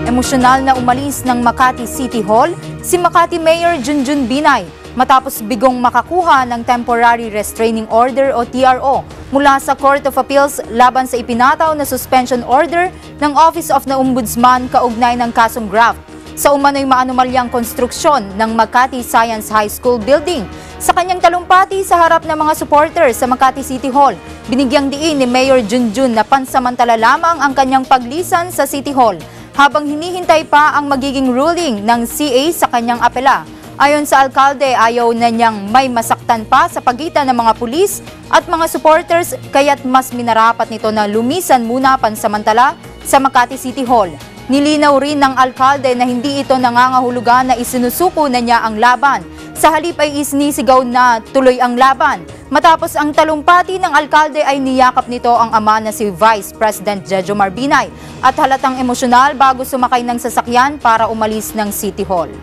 Emosyonal na umalis ng Makati City Hall si Makati Mayor Junjun Binay matapos bigong makakuha ng Temporary Restraining Order o TRO mula sa Court of Appeals laban sa ipinataw na suspension order ng Office of the Ombudsman kaugnay ng kasong graft sa umano'y maanumalyang konstruksyon ng Makati Science High School building. Sa kanyang talumpati sa harap ng mga supporters sa Makati City Hall, binigyang diin ni Mayor Junjun na pansamantala lamang ang kanyang paglisan sa City Hall habang hinihintay pa ang magiging ruling ng CA sa kanyang apela. Ayon sa alkalde, ayaw na niyang may masaktan pa sa pagitan ng mga pulis at mga supporters kaya't mas minarapat nito na lumisan muna pansamantala sa Makati City Hall. Nilinaw rin ng alkalde na hindi ito nangangahulugan na isinusuko na niya ang laban. Sa halip ay isinisigaw na tuloy ang laban. Matapos ang talumpati ng alkalde ay niyakap nito ang ama na si Vice President Jejomar Binay at halatang emosyonal bago sumakay ng sasakyan para umalis ng City Hall.